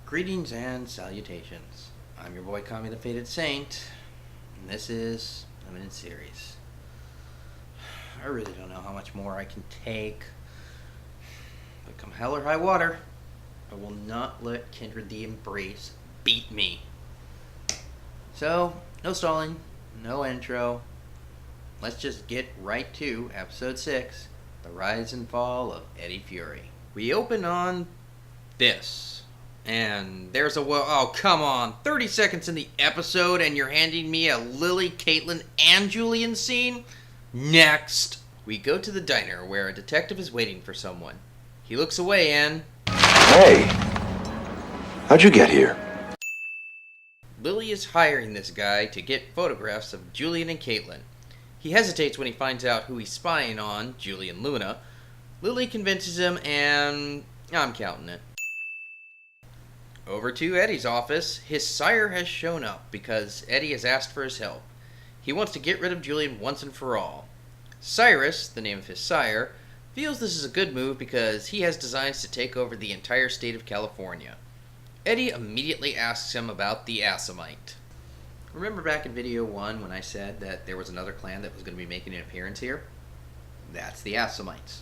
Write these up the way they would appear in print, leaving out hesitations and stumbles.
Greetings and salutations. I'm your boy Kami the Fated Saint, and this is Limited Series. I really don't know how much more I can take, but come hell or high water, I will not let Kindred the Embraced beat me. So, no stalling, no intro. Let's just get right to episode 6, The Rise and Fall of Eddie Fiori. We open on this, and there's oh come on, 30 seconds in the episode and you're handing me a Lily, Caitlin, and Julian scene? Next! We go to the diner where a detective is waiting for someone. He looks away and... Hey! How'd you get here? Lily is hiring this guy to get photographs of Julian and Caitlin. He hesitates when he finds out who he's spying on, Julian Luna. Lily convinces him, and I'm counting it. Over to Eddie's office. His sire has shown up because Eddie has asked for his help. He wants to get rid of Julian once and for all. Cyrus, the name of his sire, feels this is a good move because he has designs to take over the entire state of California. Eddie immediately asks him about the Assamite. Remember back in video 1 when I said that there was another clan that was going to be making an appearance here? That's the Assamites.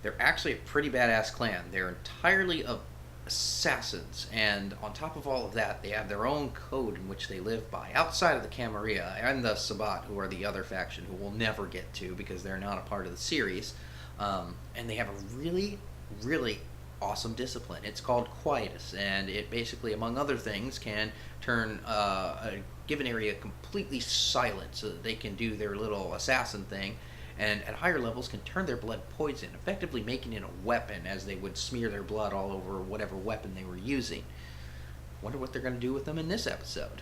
They're actually a pretty badass clan. They're entirely of assassins, and on top of all of that, they have their own code in which they live by, outside of the Camarilla and the Sabbat, who are the other faction who we'll never get to because they're not a part of the series. And they have a really, really awesome discipline. It's called quietus, and it basically, among other things, can turn a given area completely silent so that they can do their little assassin thing, and at higher levels can turn their blood poison, effectively making it a weapon as they would smear their blood all over whatever weapon they were using. Wonder what they're going to do with them in this episode.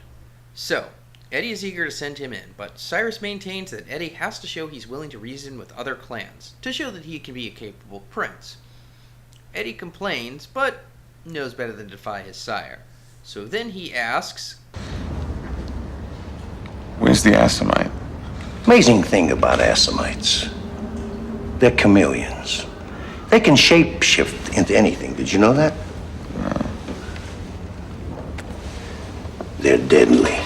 So, Eddie is eager to send him in, but Cyrus maintains that Eddie has to show he's willing to reason with other clans, to show that he can be a capable prince. Eddie complains, but knows better than to defy his sire. So then he asks, Where's the Assamite? Amazing thing about Assamites. They're chameleons. They can shape-shift into anything. Did you know that? They're deadly.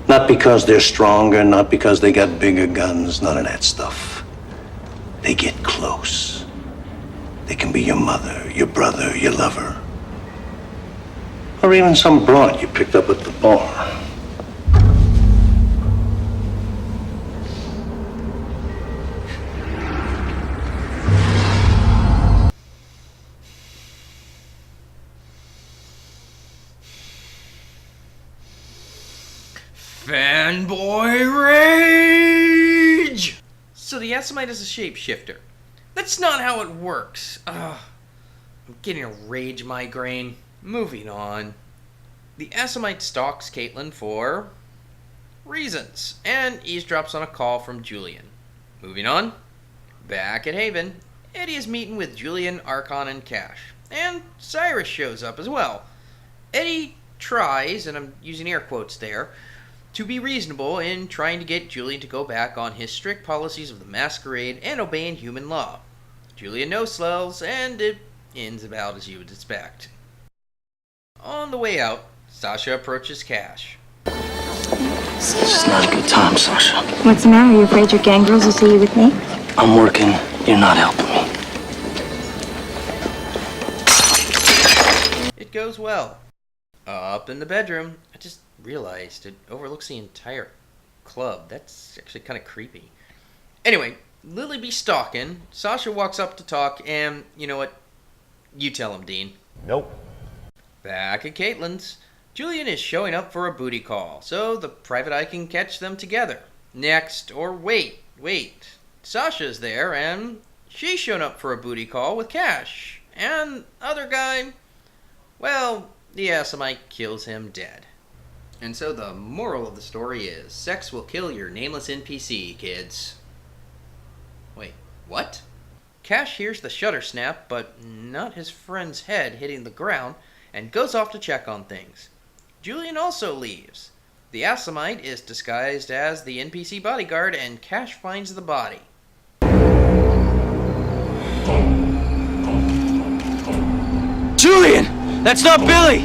Not because they're stronger, not because they got bigger guns, none of that stuff. They get close. They can be your mother, your brother, your lover. Or even some broad you picked up at the bar. Fanboy rage! So the Assamite is a shapeshifter. That's not how it works. I'm getting a rage migraine. Moving on. The Assamite stalks Caitlin for reasons, and eavesdrops on a call from Julian. Moving on. Back at Haven, Eddie is meeting with Julian, Archon, and Cash. And Cyrus shows up as well. Eddie tries, and I'm using air quotes there, to be reasonable in trying to get Julian to go back on his strict policies of the masquerade and obeying human law. Julian no-slows, and it ends about as you would expect. On the way out, Sasha approaches Cash. This is not a good time, Sasha. What's the matter? Are you afraid your gang girls will see you with me? I'm working. You're not helping me. It goes well. Up in the bedroom, I just realized it overlooks the entire club. That's actually kind of creepy. Anyway, Lily be stalking. Sasha walks up to talk, and you know what? You tell him, Dean. Nope. Back at Caitlin's, Julian is showing up for a booty call, so the private eye can catch them together. Next, or wait. Sasha's there, and she's shown up for a booty call with Cash. And other guy, well, the Assamite kills him dead. And so the moral of the story is, sex will kill your nameless NPC, kids. Wait, what? Cash hears the shutter snap, but not his friend's head hitting the ground, and goes off to check on things. Julian also leaves. The Assamite is disguised as the NPC bodyguard, and Cash finds the body. Julian! That's not Billy!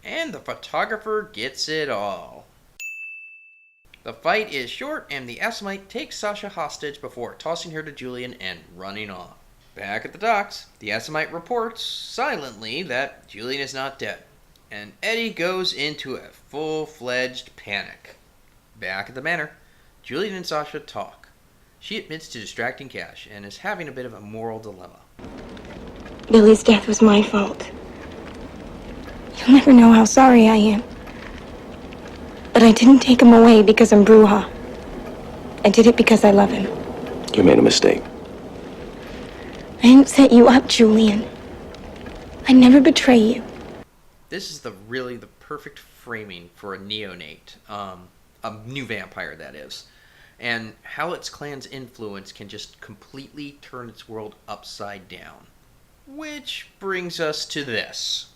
And the photographer gets it all. The fight is short, and the Assamite takes Sasha hostage before tossing her to Julian and running off. Back at the docks, the Assamite reports silently that Julian is not dead, and Eddie goes into a full-fledged panic. Back at the manor, Julian and Sasha talk. She admits to distracting Cash and is having a bit of a moral dilemma. Billy's death was my fault. You'll never know how sorry I am. But I didn't take him away because I'm Bruja. I did it because I love him. You made a mistake. I didn't set you up, Julian. I never betray you. This is really the perfect framing for a neonate, a new vampire, that is, and how its clan's influence can just completely turn its world upside down. Which brings us to this.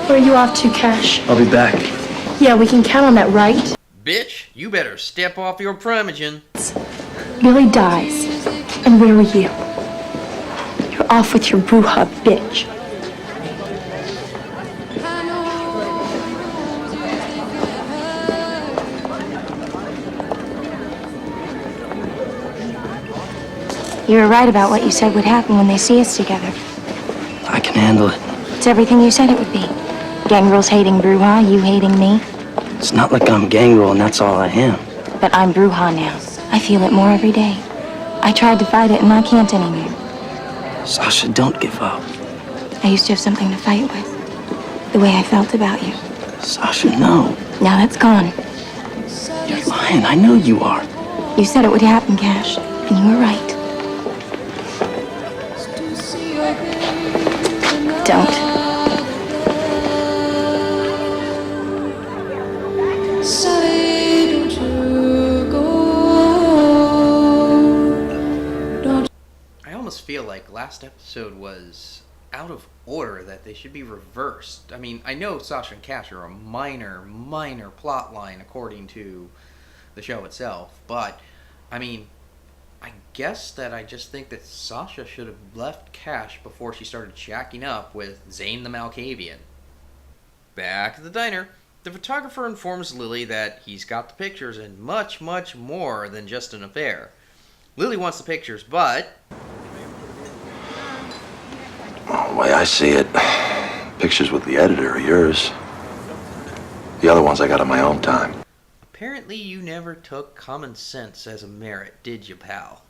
Where are you off to, Cash? I'll be back. Yeah, we can count on that, right? Bitch, you better step off your primogen. Billy dies. And where were you? You're off with your Bruja, bitch. You were right about what you said would happen when they see us together. I can handle it. It's everything you said it would be. Gangrels hating Bruja, you hating me. It's not like I'm Gangrel and that's all I am. But I'm Bruja now. I feel it more every day. I tried to fight it and I can't anymore. Sasha, don't give up. I used to have something to fight with. The way I felt about you. Sasha, no. Now that's gone. You're lying. I know you are. You said it would happen, Cash. And you were right. Don't. I almost feel like last episode was out of order, that they should be reversed. I mean, I know Sasha and Cash are a minor plot line according to the show itself, but, I mean, I guess that I just think that Sasha should have left Cash before she started shacking up with Zane the Malkavian. Back at the diner, the photographer informs Lily that he's got the pictures and much more than just an affair. Lily wants the pictures, but... The way I see it, pictures with the editor are yours. The other ones I got on my own time. Apparently you never took common sense as a merit, did you, pal?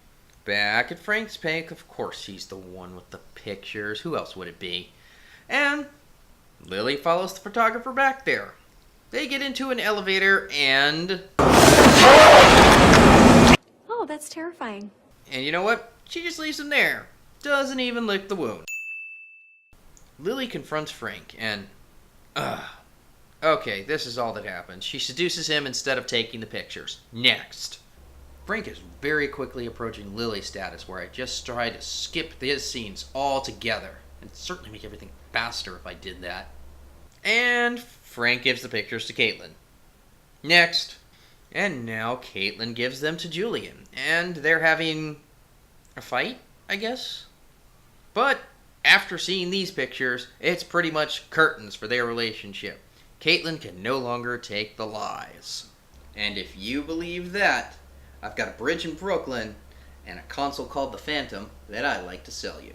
Back at Frank's bank, of course he's the one with the pictures. Who else would it be? And Lily follows the photographer back there. They get into an elevator and... Oh, that's terrifying. And you know what? She just leaves him there. Doesn't even lick the wound. Lily confronts Frank and... Okay, this is all that happens. She seduces him instead of taking the pictures. Next. Frank is very quickly approaching Lily's status, where I just try to skip his scenes altogether. It'd certainly make everything faster if I did that. And Frank gives the pictures to Caitlin. Next. And now Caitlin gives them to Julian. And they're having a fight, I guess? But after seeing these pictures, it's pretty much curtains for their relationship. Caitlin can no longer take the lies. And if you believe that, I've got a bridge in Brooklyn and a console called the Phantom that I'd like to sell you.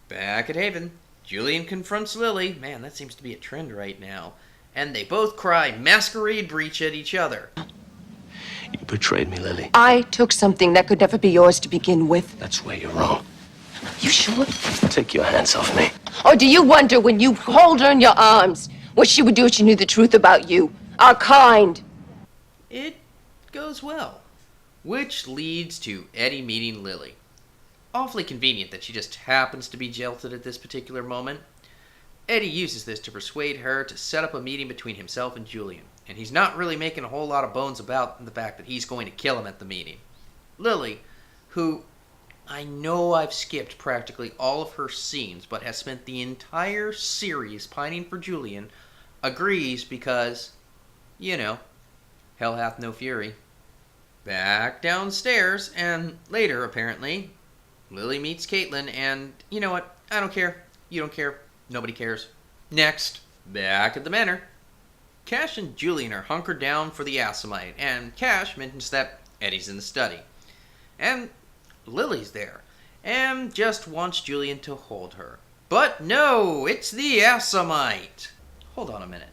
Back at Haven, Julian confronts Lily. Man, that seems to be a trend right now. And they both cry masquerade breach at each other. You betrayed me, Lily. I took something that could never be yours to begin with. That's where you're wrong. You sure? Take your hands off me. Or do you wonder when you hold her in your arms what she would do if she knew the truth about you? Our kind. It goes well. Which leads to Eddie meeting Lily. Awfully convenient that she just happens to be jilted at this particular moment. Eddie uses this to persuade her to set up a meeting between himself and Julian, and he's not really making a whole lot of bones about the fact that he's going to kill him at the meeting. Lily, who I know I've skipped practically all of her scenes, but has spent the entire series pining for Julian, agrees because, you know, hell hath no fury. Back downstairs, and later, apparently, Lily meets Caitlin, and you know what? I don't care. You don't care. Nobody cares. Next, back at the manor. Cash and Julian are hunkered down for the Assamite, and Cash mentions that Eddie's in the study. And Lily's there, and just wants Julian to hold her. But no, it's the Assamite! Hold on a minute.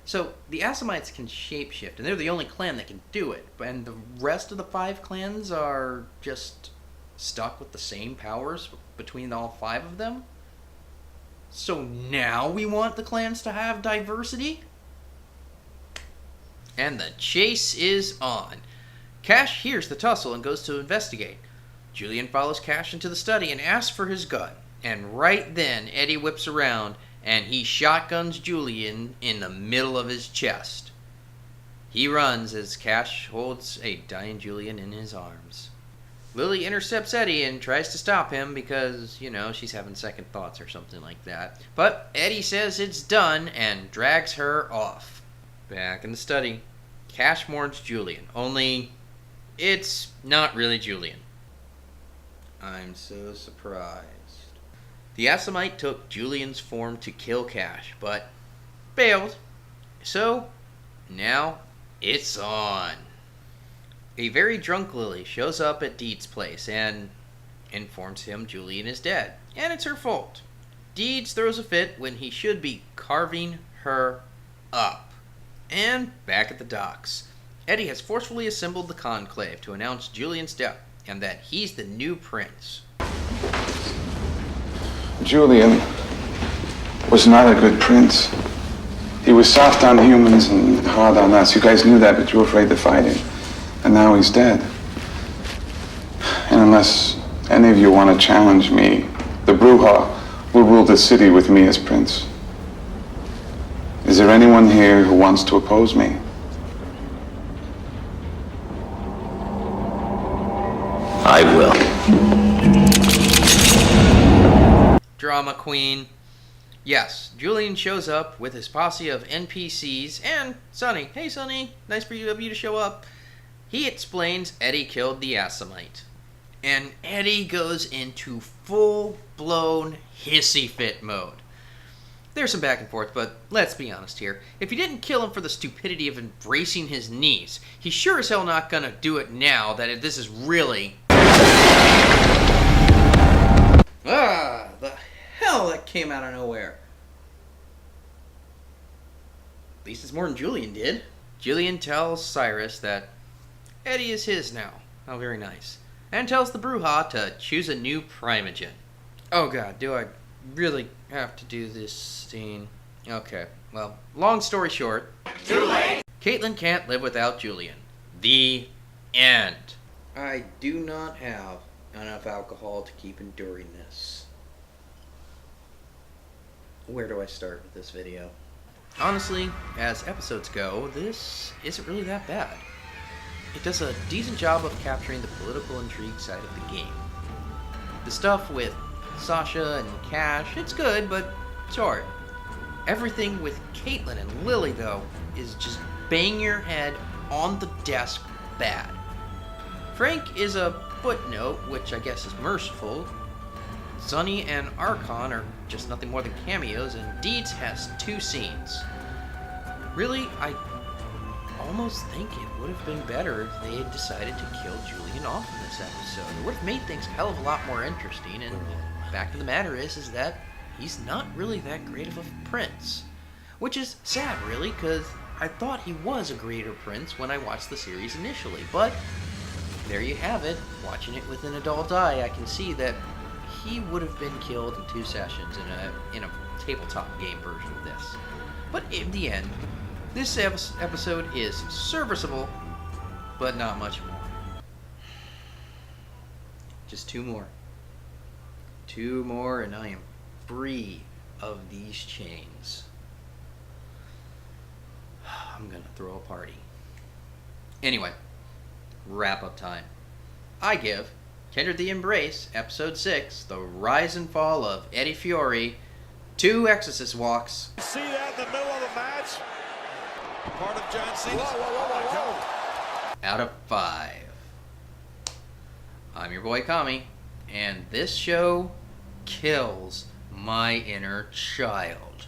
So, the Assamites can shapeshift, and they're the only clan that can do it, and the rest of the 5 clans are just stuck with the same powers between all 5 of them? So now we want the clans to have diversity? And the chase is on. Cash hears the tussle and goes to investigate. Julian follows Cash into the study and asks for his gun. And right then, Eddie whips around and he shotguns Julian in the middle of his chest. He runs as Cash holds a dying Julian in his arms. Lily intercepts Eddie and tries to stop him because, she's having second thoughts or something like that. But Eddie says it's done and drags her off. Back in the study, Cash mourns Julian, only it's not really Julian. I'm so surprised. The Assamite took Julian's form to kill Cash, but failed. So, now it's on. A very drunk Lily shows up at Deed's place and informs him Julian is dead, and it's her fault. Deeds throws a fit when he should be carving her up. And back at the docks, Eddie has forcefully assembled the conclave to announce Julian's death and that he's the new prince. Julian was not a good prince. He was soft on humans and hard on us. You guys knew that, but you were afraid to fight him. And now he's dead. And unless any of you want to challenge me, the Bruja will rule the city with me as prince. Is there anyone here who wants to oppose me? I will. Drama queen. Yes, Julian shows up with his posse of NPCs and Sonny. Hey Sonny, nice for you to show up. He explains Eddie killed the Assamite. And Eddie goes into full-blown hissy fit mode. There's some back and forth, but let's be honest here. If he didn't kill him for the stupidity of embracing his niece, he's sure as hell not gonna do it now that this is really... the hell that came out of nowhere. At least it's more than Julian did. Julian tells Cyrus that Eddie is his now. Oh, very nice. And tells the Bruja to choose a new primogen. Oh god, do I really have to do this scene? Okay, well, long story short. Too late! Caitlin can't live without Julian. The end. I do not have enough alcohol to keep enduring this. Where do I start with this video? Honestly, as episodes go, this isn't really that bad. It does a decent job of capturing the political intrigue side of the game. The stuff with Sasha and Cash, it's good, but short. Everything with Caitlin and Lily, though, is just bang your head on the desk bad. Frank is a footnote, which I guess is merciful. Sonny and Archon are just nothing more than cameos, and Deeds has 2 scenes. Really, I almost think it would have been better if they had decided to kill Julian off in this episode. It would have made things a hell of a lot more interesting, and the fact of the matter is that he's not really that great of a prince. Which is sad, really, because I thought he was a greater prince when I watched the series initially, but there you have it. Watching it with an adult eye, I can see that he would have been killed in 2 sessions in a tabletop game version of this. But in the end, this episode is serviceable, but not much more. Just 2 more. 2 more and I am free of these chains. I'm gonna throw a party. Anyway, wrap up time. I give Kindred the Embraced, Episode 6, The Rise and Fall of Eddie Fiori, 2 Exorcist walks. See that in the middle of the match? Part of John Cena's... Out of 5. I'm your boy Kami, and this show kills my inner child.